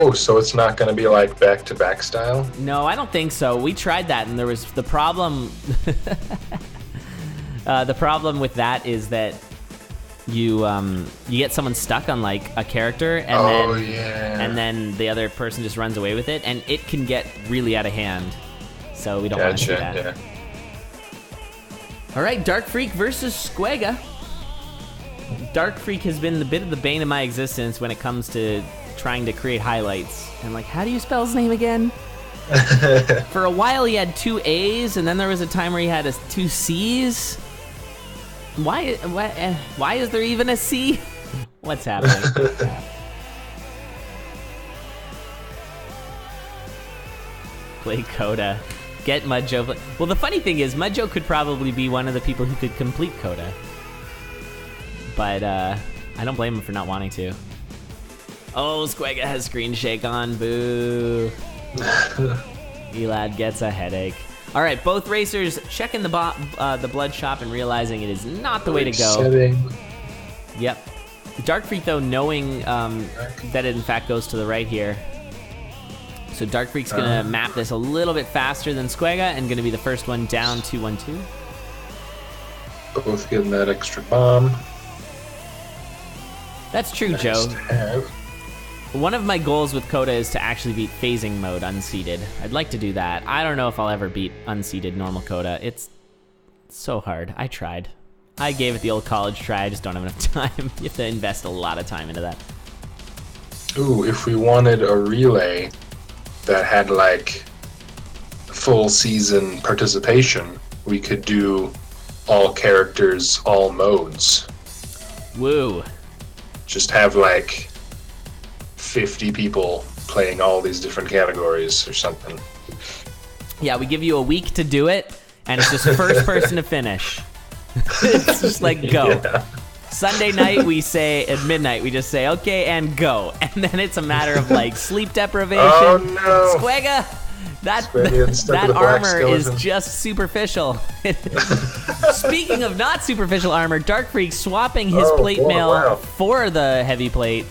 Oh, so it's not going to be like back-to-back style? No, I don't think so. We tried that, and there was the problem. The problem with that is that you get someone stuck on like a character, and then the other person just runs away with it, and it can get really out of hand. So we don't want to do that. Yeah. All right, DarkFreack versus Squega. DarkFreack has been the bit of the bane of my existence when it comes to trying to create highlights. And like, how do you spell his name again? For a while he had 2 A's, and then there was a time where he had 2 C's. Why is there even a C? What's happening? Play Coda. Get Mudjo. Well, the funny thing is, Mudjo could probably be one of the people who could complete Coda. But I don't blame him for not wanting to. Oh, Squega has screen shake on. Boo. Elad gets a headache. All right, both racers checking the blood shop and realizing it is not the way to go. Yep. DarkFreack, though, knowing that it in fact goes to the right here. So DarkFreak's going to map this a little bit faster than Squega and going to be the first one down 2-1-2. Both getting that extra bomb. That's true, nice Joe. One of my goals with Coda is to actually beat phasing mode unseated. I'd like to do that. I don't know if I'll ever beat unseated normal Coda. It's so hard. I tried. I gave it the old college try. I just don't have enough time. You have to invest a lot of time into that. Ooh, if we wanted a relay that had like full season participation, we could do all characters, all modes. Woo. Just have like 50 people playing all these different categories or something. Yeah, we give you a week to do it, and it's just first person to finish. It's just like go. Yeah. Sunday night we say at midnight we just say okay and go, and then it's a matter of like sleep deprivation. Oh no, Squega, that armor is just superficial. Speaking of not superficial armor, DarkFreack swapping his plate mail for the heavy plate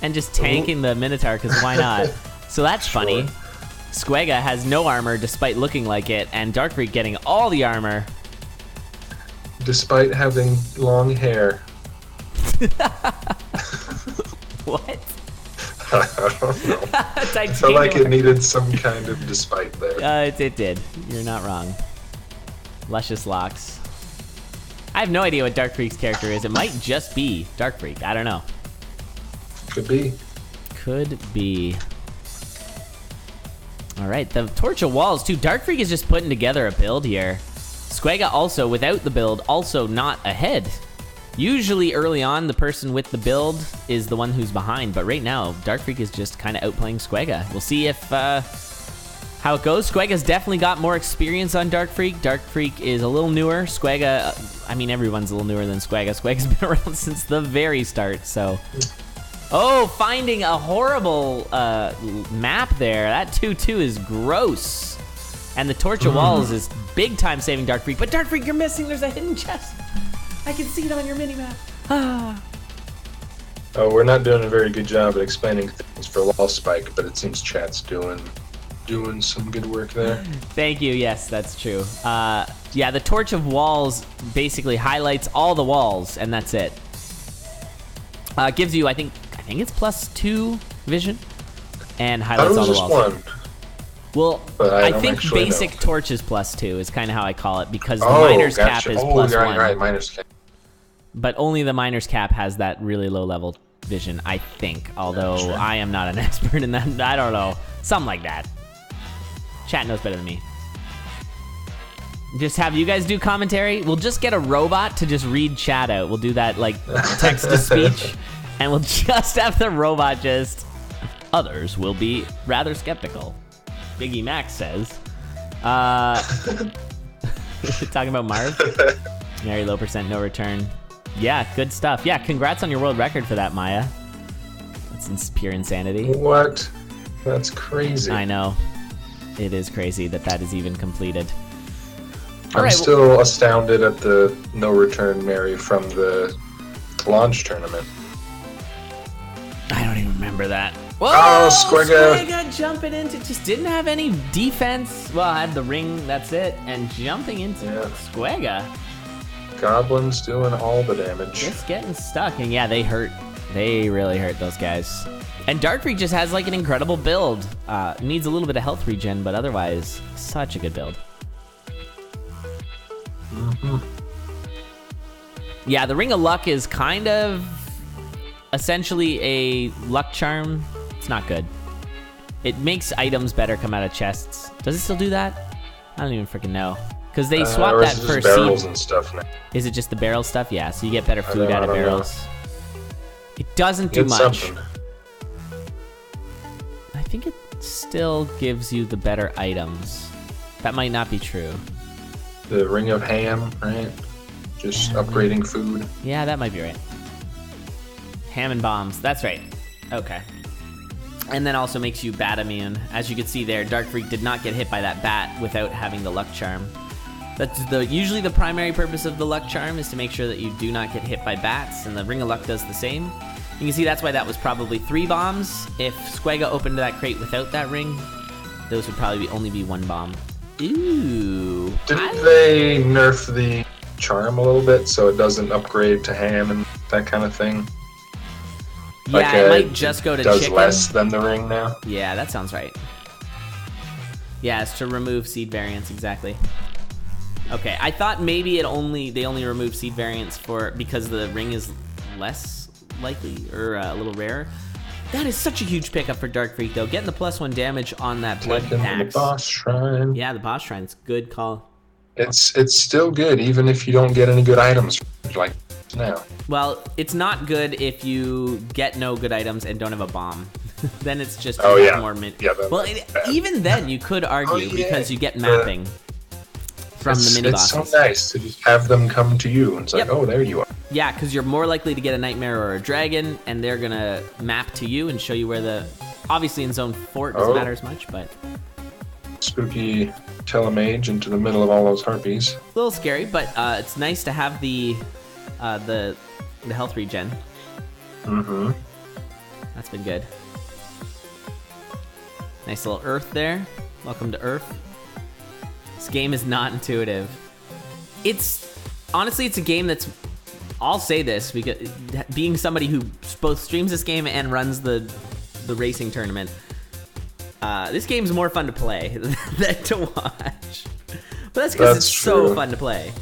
and just tanking the Minotaur because why not? So that's funny. Squega has no armor despite looking like it, and DarkFreack getting all the armor. Despite having long hair. What? I don't know. I feel like it needed some kind of despite there. It did. You're not wrong. Luscious locks. I have no idea what DarkFreak's character is. It might just be DarkFreack. I don't know. Could be. Could be. All right, the Torch of Walls, too. DarkFreack is just putting together a build here. Squega also, without the build, also not ahead. Usually early on, the person with the build is the one who's behind, but right now, DarkFreack is just kind of outplaying Squega. We'll see if how it goes. Squega's definitely got more experience on DarkFreack. DarkFreack is a little newer. Squega, I mean, everyone's a little newer than Squega. Squega's been around since the very start, so... Oh, finding a horrible map there. That 2-2 is gross. And the Torch of Walls is big time saving DarkFreack. But DarkFreack, you're missing. There's a hidden chest. I can see it on your minimap. Ah. Oh, we're not doing a very good job at explaining things for Wall Spike, but it seems chat's doing some good work there. Thank you. Yes, that's true. Yeah, the Torch of Walls basically highlights all the walls, and that's it. Gives you, I think it's +2 vision, and highlights all the walls. One. Well, I think basic torch is +2 is kind of how I call it, because the miner's cap is +1. Right, miner's cap. But only the miner's cap has that really low level vision, I think. Although I am not an expert in that. I don't know. Something like that. Chat knows better than me. Just have you guys do commentary. We'll just get a robot to just read chat out. We'll do that like text to speech. And we'll just have the robot just... Others will be rather skeptical. Biggie Max says. Talking about Marv. Very low %, no return. Yeah, good stuff. Yeah, congrats on your world record for that, Maya. That's pure insanity. What? That's crazy. I know. It is crazy that is even completed. I'm still astounded at the no return Mary from the launch tournament. I don't even remember that. Whoa! Oh, Squega. Squega jumping into, just didn't have any defense. Well, I had the ring, that's it. And jumping into Squega. Goblins doing all the damage. Just getting stuck. And yeah, they hurt. They really hurt, those guys. And TheDarkFreack just has like an incredible build. Needs a little bit of health regen, but otherwise, such a good build. Yeah, the Ring of Luck is kind of essentially a luck charm. It's not good. It makes items better come out of chests. Does it still do that? I don't even freaking know. Because they swapped that for barrels and stuff now. Is it just the barrel stuff? Yeah, so you get better food out of barrels. It doesn't do much. Something. I think it still gives you the better items. That might not be true. The Ring of Ham, right? Just upgrading food. Yeah, that might be right. Ham and bombs. That's right. Okay. And then also makes you bat immune. As you can see there, TheDarkFreack did not get hit by that bat without having the luck charm. That's usually the primary purpose of the luck charm, is to make sure that you do not get hit by bats, and the Ring of Luck does the same. You can see that's why that was probably 3 bombs. If Squega opened that crate without that ring, those would probably only be 1 bomb. Ooh. Didn't they nerf the charm a little bit so it doesn't upgrade to ham and that kind of thing? Yeah, like it might just go to does chicken. Less than the ring now. Yeah, that sounds right. Yeah, it's to remove seed variants, exactly. Okay, I thought maybe they only remove seed variants because the ring is less likely or a little rarer. That is such a huge pickup for TheDarkFreack though. Getting the +1 damage on that blood axe. The boss shrine. Yeah, the boss shrine's good call. It's still good even if you don't get any good items like now. Well, it's not good if you get no good items and don't have a bomb. Then it's just more mint. Yeah, well, even then you could argue because you get mapping from the mini bosses. It's so nice to just have them come to you and it's like, oh, there you are. Yeah, because you're more likely to get a nightmare or a dragon, and they're gonna map to you and show you where the. Obviously, in Zone 4 it doesn't matter as much, but. Spooky telemage into the middle of all those harpies. A little scary, but it's nice to have the health regen. Mm-hmm. That's been good. Nice little Earth there. Welcome to Earth. This game is not intuitive. Honestly, it's a game that's. I'll say this because being somebody who both streams this game and runs the racing tournament, this game's more fun to play than to watch. But that's because it's so fun to play.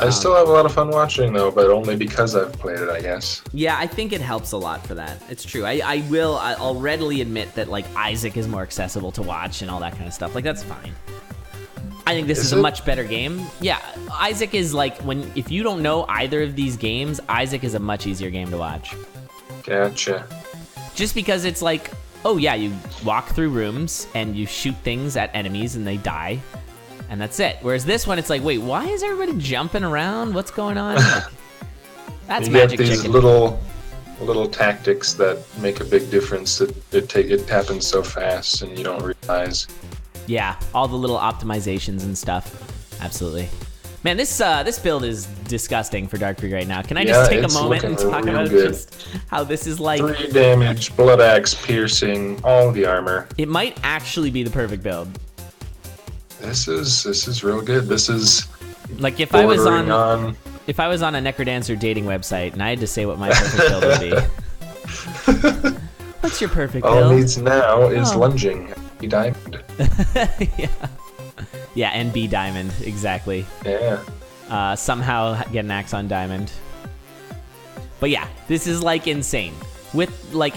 I still have a lot of fun watching though, but only because I've played it, I guess. Yeah, I think it helps a lot for that. It's true. I'll readily admit that like Isaac is more accessible to watch and all that kind of stuff. Like that's fine. I think this is a much better game. Yeah, Isaac is like if you don't know either of these games, Isaac is a much easier game to watch. Gotcha. Just because it's like, oh yeah, you walk through rooms and you shoot things at enemies and they die, and that's it. Whereas this one, it's like, wait, why is everybody jumping around? What's going on? Like, that's you magic get these chicken. little tactics that make a big difference. It happens so fast and you don't realize. Yeah, all the little optimizations and stuff. Absolutely. Man, this build is disgusting for TheDarkFreack right now. Can I just take a moment and talk about just how this is like 3 damage, blood axe, piercing, all the armor. It might actually be the perfect build. This is real good. This is like if I was on a Necrodancer dating website and I had to say what my perfect build would be. What's your perfect build? All it needs now is lunging. Be diamond. Yeah, and be diamond, exactly. Yeah. Somehow get an axe on diamond. But yeah, this is like insane. With like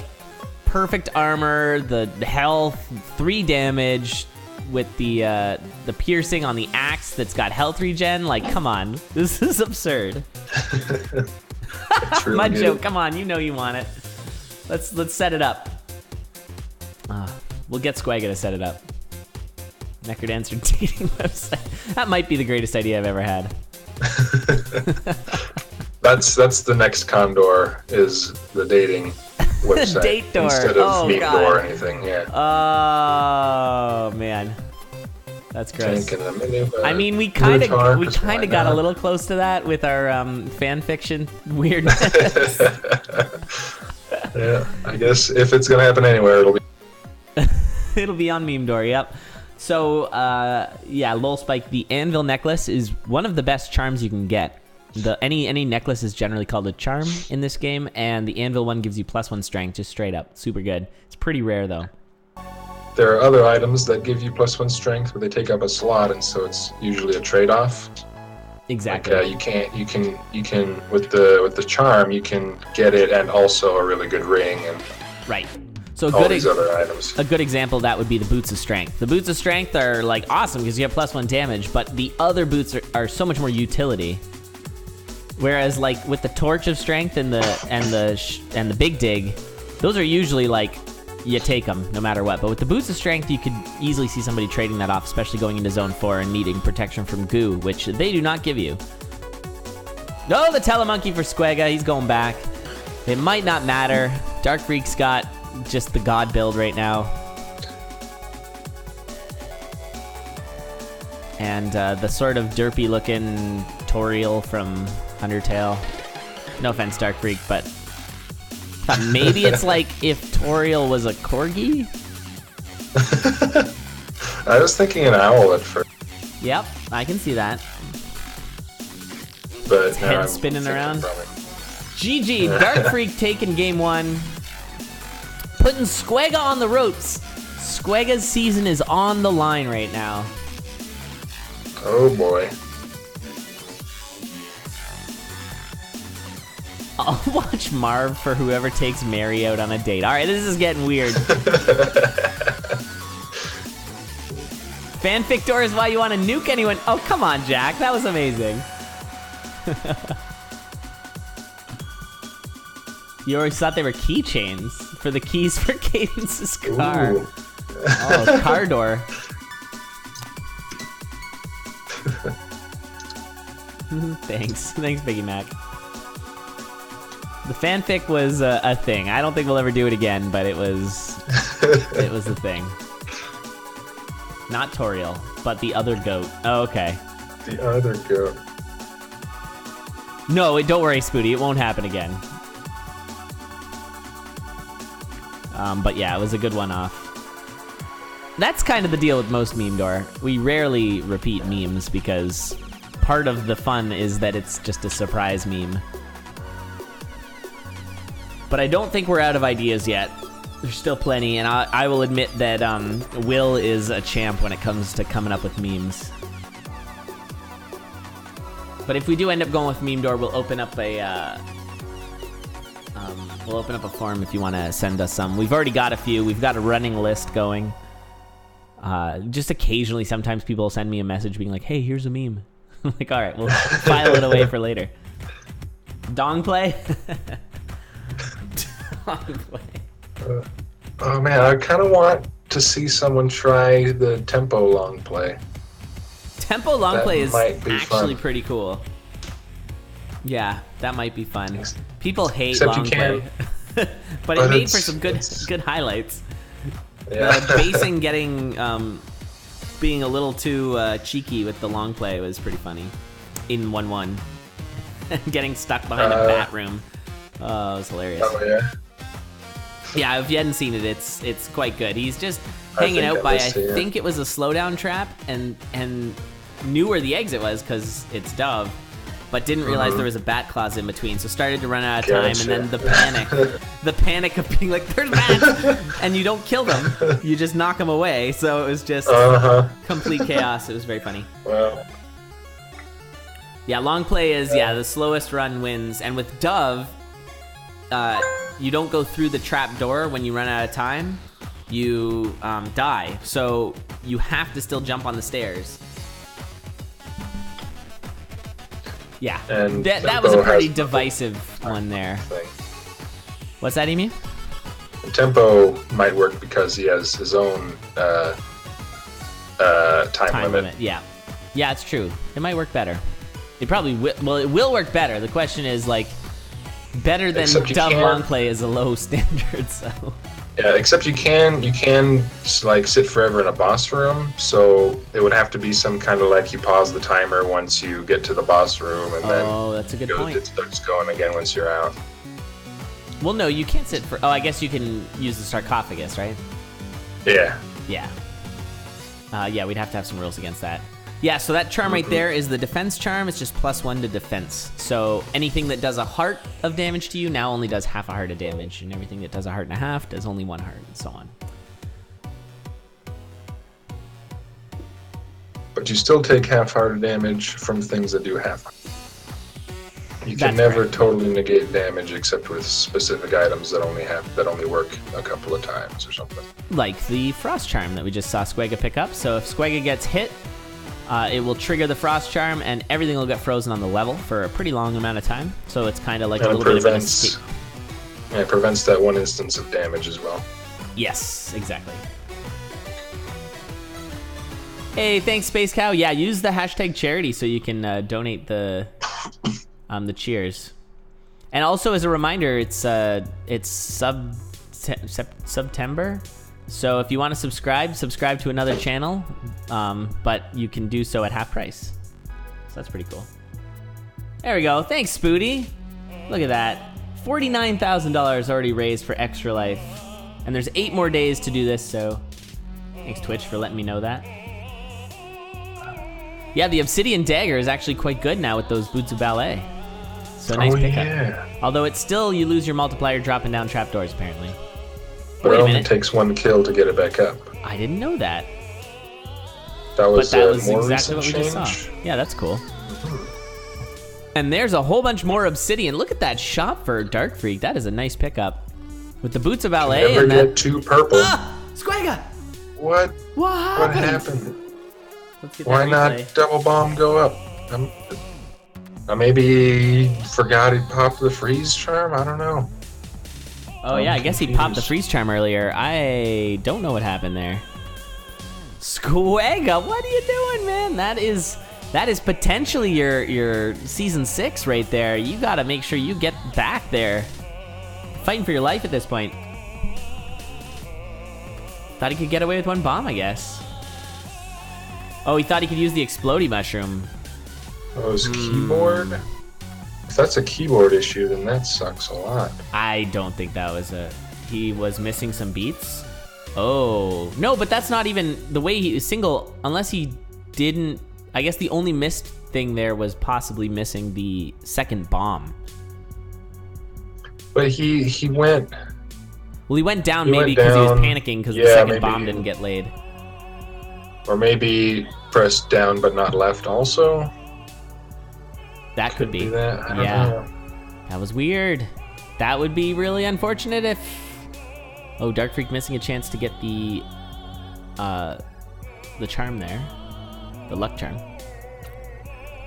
perfect armor, the health, 3 damage, with the piercing on the axe that's got health regen. Like, come on, this is absurd. Really Muncho, come on, you know you want it. Let's set it up. We'll get Squega to set it up. Necrodancer dating website. That might be the greatest idea I've ever had. That's the next Condor is the dating website Date door. instead of meet door or anything. Yeah. Oh man, that's gross. I mean, we kind of got a little close to that with our fan fiction weirdness. Yeah, I guess if it's gonna happen anywhere, it'll be. It'll be on Meme Door, yep. So, yeah, Lol Spike, the Anvil necklace is one of the best charms you can get. Any necklace is generally called a charm in this game, and the Anvil one gives you +1 strength, just straight up. Super good. It's pretty rare, though. There are other items that give you +1 strength, but they take up a slot, and so it's usually a trade-off. Exactly. Like, you can with the charm, you can get it and also a really good ring and right. So all these other items. A good example of that would be the Boots of Strength. The Boots of Strength are like awesome because you have +1 damage, but the other boots are so much more utility. Whereas like with the Torch of Strength and the Big Dig, those are usually like you take them no matter what. But with the Boots of Strength, you could easily see somebody trading that off, especially going into Zone 4 and needing protection from goo, which they do not give you. No, the Telemonkey for Squega, he's going back. It might not matter. DarkFreack's got just the god build right now. And the sort of derpy looking Toriel from Undertale. No offense, DarkFreack, but maybe it's like if Toriel was a corgi? I was thinking an owl at first. Yep, I can see that. But His head spinning around. GG, DarkFreack taking game 1. Putting Squega on the ropes. Squega's season is on the line right now. Oh boy. I'll watch Marv for whoever takes Mary out on a date. Alright, this is getting weird. Fanfic door is why you want to nuke anyone. Oh, come on, Jack. That was amazing. You always thought they were keychains for the keys for Cadence's car. Ooh. Oh, car door. Thanks, Biggie Mac. The fanfic was a thing. I don't think we'll ever do it again, but it was a thing. Not Toriel, but the other goat. Oh, okay. The other goat. No, don't worry, Spooty. It won't happen again. But yeah, it was a good one-off. That's kind of the deal with most Meme Door. We rarely repeat memes because part of the fun is that it's just a surprise meme. But I don't think we're out of ideas yet. There's still plenty, and I will admit that Will is a champ when it comes to coming up with memes. But if we do end up going with Meme Door, we'll open up a form if you want to send us some. We've already got a few. We've got a running list going. Just occasionally, sometimes people will send me a message being like, "Hey, here's a meme." I'm like, all right, we'll file it away for later. Dong play. Oh man, I kind of want to see someone try the tempo long play. Tempo long play is actually fun. pretty cool. Yeah, that might be fun. People hate Except long play, but it made for some good highlights. Yeah. The basing being a little too cheeky with the long play was pretty funny. In 1-1, getting stuck behind a bat room. Oh, it was hilarious. Oh yeah. Yeah, if you hadn't seen it, it's quite good. He's just hanging out by, I think it was a slowdown trap, and knew where the exit was because it's Dove, but didn't realize there was a bat clause in between, so started to run out of time, and then the panic of being like, there's bats, and you don't kill them, you just knock them away, so it was just complete chaos. It was very funny. Well. Yeah, long play is, the slowest run wins, and with Dove, you don't go through the trap door when you run out of time. You die, so you have to still jump on the stairs. Yeah, and that was a pretty divisive one there. Thing. What's that, Emu? Tempo might work because he has his own time limit. Yeah, it's true. It might work better. It probably will. Well, it will work better. The question is like, better than Dove long play is a low standard. So. Yeah, except you can like sit forever in a boss room, so it would have to be some kind of like you pause the timer once you get to the boss room, and then that's a good point. It starts going again once you're out. Well, no, you can't sit for... Oh, I guess you can use the sarcophagus, right? Yeah. Yeah. Yeah, we'd have to have some rules against that. Yeah, so that charm right there is the defense charm. It's just +1 to defense. So anything that does a heart of damage to you now only does half a heart of damage, and everything that does a heart and a half does only 1 heart, and so on. But you still take half heart of damage from things that do half. You can That's never correct. totally negate damage except with specific items that only work a couple of times or something. Like the frost charm that we just saw Squega pick up. So if Squega gets hit, it will trigger the frost charm, and everything will get frozen on the level for a pretty long amount of time. So it's kind of like a little bit of an escape. And it prevents that one instance of damage as well. Yes, exactly. Hey, thanks, Space Cow. Yeah, use the hashtag charity so you can donate the cheers. And also, as a reminder, it's September. So if you want to subscribe to another channel, but you can do so at half price. So that's pretty cool. There we go. Thanks, Spooty. Look at that. $49,000 already raised for Extra Life. And there's 8 more days to do this, so thanks, Twitch, for letting me know that. Yeah, the Obsidian Dagger is actually quite good now with those Boots of Ballet. So nice pickup. Yeah. Although it's still, you lose your multiplier dropping down trapdoors, apparently. But Wait it a only minute. takes 1 kill to get it back up. I didn't know that. That was, But that was more exactly what we recent just saw. change. Yeah, that's cool. And there's a whole bunch more Obsidian. Look at that shop for DarkFreack. That is a nice pickup. With the Boots of Ballet Never and get that... 2 purple. Ah! Squega! What? What What happened? Let's get Why that not replay. double bomb go up? Maybe he forgot he popped the freeze charm? I don't know. Oh yeah, I guess he popped the freeze charm earlier. I don't know what happened there. Squega, what are you doing, man? That is potentially your season 6 right there. You gotta make sure you get back there. Fighting for your life at this point. Thought he could get away with 1 bomb, I guess. Oh, he thought he could use the explodey mushroom. Oh, his keyboard? If that's a keyboard issue, then that sucks a lot. I don't think that was he was missing some beats. Oh, no, but that's not even the way he single, unless he didn't, I guess the only missed thing there was possibly missing the second bomb. But he went... Well, he went down He maybe went because he was down. panicking because the Yeah, second maybe. bomb didn't get laid. Or maybe pressed down but not left also? That could be. That? I don't Yeah. know. That was weird. That would be really unfortunate if... Oh, DarkFreack missing a chance to get the charm there. The luck charm.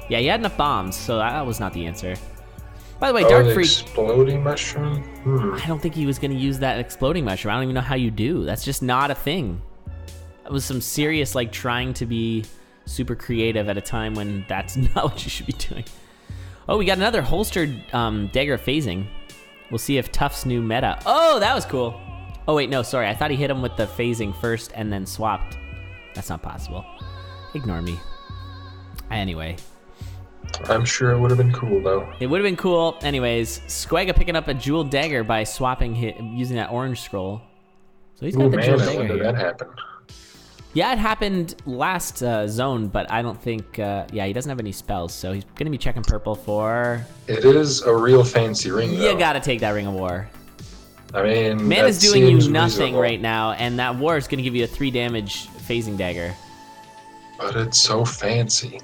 Yeah, he had enough bombs, so that was not the answer. By the way, The DarkFreack... exploding mushroom? I don't think he was going to use that exploding mushroom. I don't even know how you do. That's just not a thing. That was some serious, like, trying to be super creative at a time when that's not what you should be doing. Oh, we got another holstered dagger of phasing. We'll see if Tuff's new meta. Oh, that was cool. Oh, wait, no, sorry. I thought he hit him with the phasing first and then swapped. That's not possible. Ignore me. Anyway. I'm sure it would have been cool, though. It would have been cool. Anyways, Squega picking up a jeweled dagger by swapping using that orange scroll. So he's got Oh the man, jeweled when dagger did here. that happen? Yeah, it happened last zone, but I don't think... yeah, he doesn't have any spells, so he's going to be checking purple for... It is a real fancy ring, though. You got to take that Ring of War. I mean, Man that is doing you seems nothing reasonable, right now, and that war is going to give you a 3 damage phasing dagger. But it's so fancy.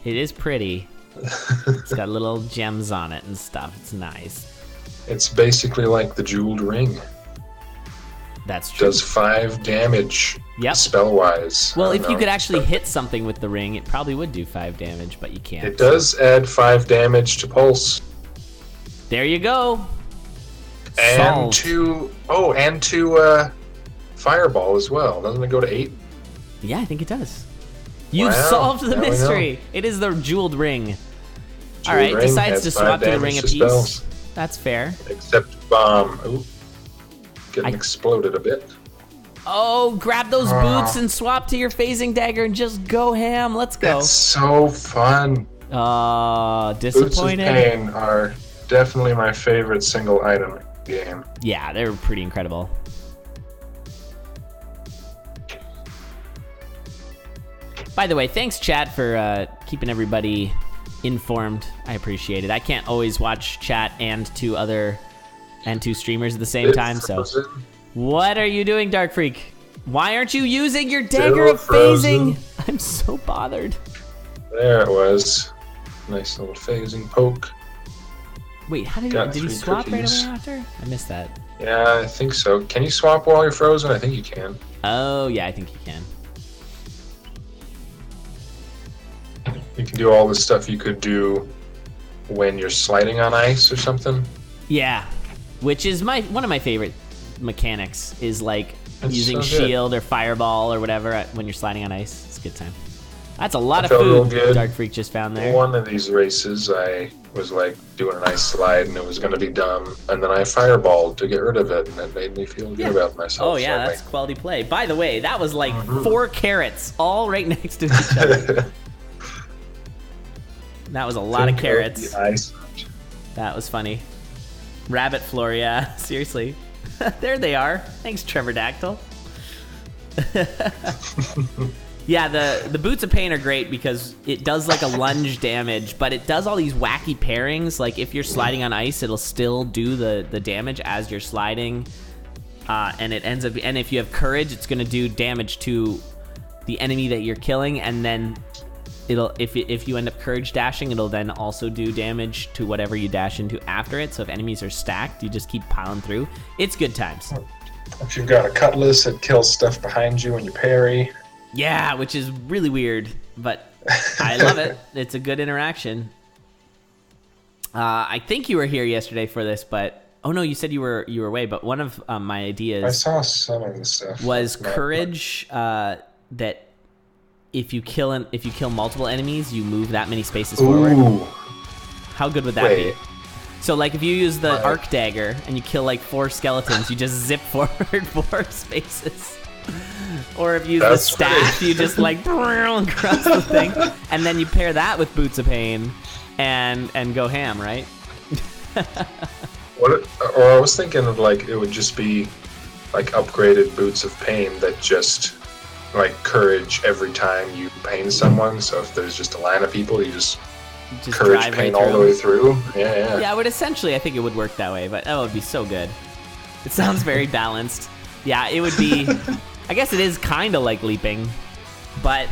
It is pretty. It's got little gems on it and stuff. It's nice. It's basically like the jeweled ring. That's true. Does 5 damage Yep. spell-wise. Well, I if don't you know. could actually hit something with the ring, it probably would do 5 damage, but you can't. It does add 5 damage to pulse. There you go. And Solved. to fireball as well. Doesn't it go to 8? Yeah, I think it does. You've Wow, solved the now we know. mystery. It is the jeweled ring. All right, ring decides has to 5 swap to the damage ring to apiece. spells. That's fair. Except bomb. Ooh. Getting I- exploded a bit. Oh, grab those boots and swap to your phasing dagger and just go ham. Let's go. It's so fun. Boots of Disappointed. Pain are definitely my favorite single item game. Yeah, they're pretty incredible. By the way, thanks chat for keeping everybody informed. I appreciate it. I can't always watch chat and two streamers at the same time, so. What are you doing, DarkFreack? Why aren't you using your dagger of phasing? I'm so bothered. There it was. Nice little phasing poke. Wait, how did you swap right away after? I missed that. Yeah, I think so. Can you swap while you're frozen? I think you can. Oh, yeah, I think you can. You can do all the stuff you could do when you're sliding on ice or something. Yeah, which is one of my favorite mechanics, is like using so shield or fireball or whatever when you're sliding on ice. It's a good time. That's a lot of food DarkFreack just found there. One of these races, I was like doing an ice slide and it was going to be dumb, and then I fireballed to get rid of it, and it made me feel good about myself. Oh yeah, that's quality play. By the way, that was like 4 carrots all right next to each other. That was a lot of carrots. That was funny. Rabbit floor, yeah, seriously. There they are. Thanks, Trevor Dactyl. Yeah, the Boots of Pain are great because it does like a lunge damage, but it does all these wacky pairings. Like if you're sliding on ice, it'll still do the damage as you're sliding. And it ends up, and if you have courage, it's gonna do damage to the enemy that you're killing, and then if you end up courage dashing, it'll then also do damage to whatever you dash into after it. So if enemies are stacked, you just keep piling through. It's good times. If you've got a cutlass, it kills stuff behind you when you parry. Yeah, which is really weird, but I love it. It's a good interaction. I think you were here yesterday for this, but oh no, you said you were away. But one of my ideas, I saw some of the stuff, was courage. That if you kill multiple enemies, you move that many spaces forward. How good would that be? So like if you use the arc dagger and you kill like 4 skeletons, you just zip forward 4 spaces. Or if you use the staff, you just like across the thing, and then you pair that with Boots of Pain, and go ham, right? Or I was thinking of like it would just be like upgraded Boots of Pain that just like courage every time you pain someone. So if there's just a line of people, you just courage pain all the way through. Yeah. Yeah, I think it would work that way, but that would be so good. It sounds very balanced. Yeah, it would be. I guess it is kind of like leaping, but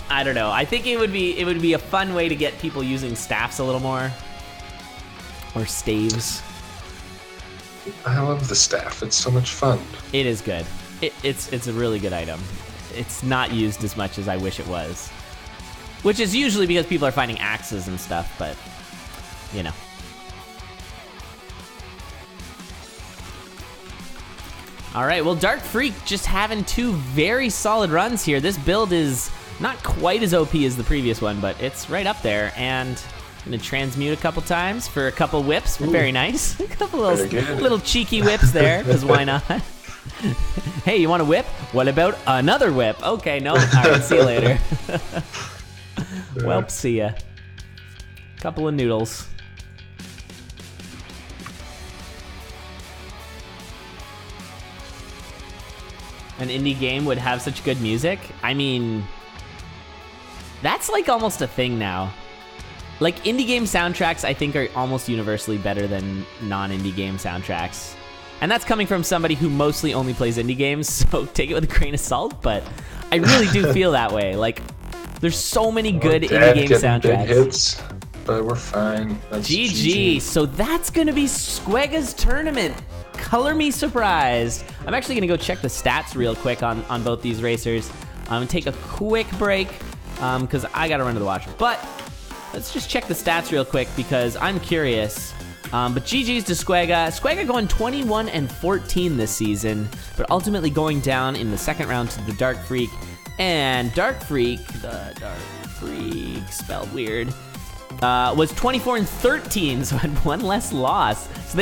I don't know. I think it would be a fun way to get people using staffs a little more, or staves. I love the staff. It's so much fun. It is good. It's a really good item. It's not used as much as I wish it was, which is usually because people are finding axes and stuff, but you know. All right, well, DarkFreack just having 2 very solid runs here. This build is not quite as OP as the previous one, but it's right up there. And I'm gonna transmute a couple times for a couple whips. Very nice. A couple little cheeky whips there, because why not? Hey, you want a whip? What about another whip? Okay, no. All right, see you later. Well, see ya. Couple of noodles. An indie game would have such good music. I mean, that's like almost a thing now. Like indie game soundtracks, I think, are almost universally better than non-indie game soundtracks. And that's coming from somebody who mostly only plays indie games, so take it with a grain of salt, but I really do feel that way. Like, there's so many good indie game soundtracks. Big hits, but we're fine. That's GG. So that's gonna be Squega's tournament. Color me surprised. I'm actually gonna go check the stats real quick on both these racers. I'm gonna take a quick break because I gotta run to the washer. But let's just check the stats real quick because I'm curious. But GG's to Squega. Squega going 21-14 this season, but ultimately going down in the second round to the DarkFreack. And DarkFreack, the DarkFreack, spelled weird, was 24-13, so had 1 less loss. So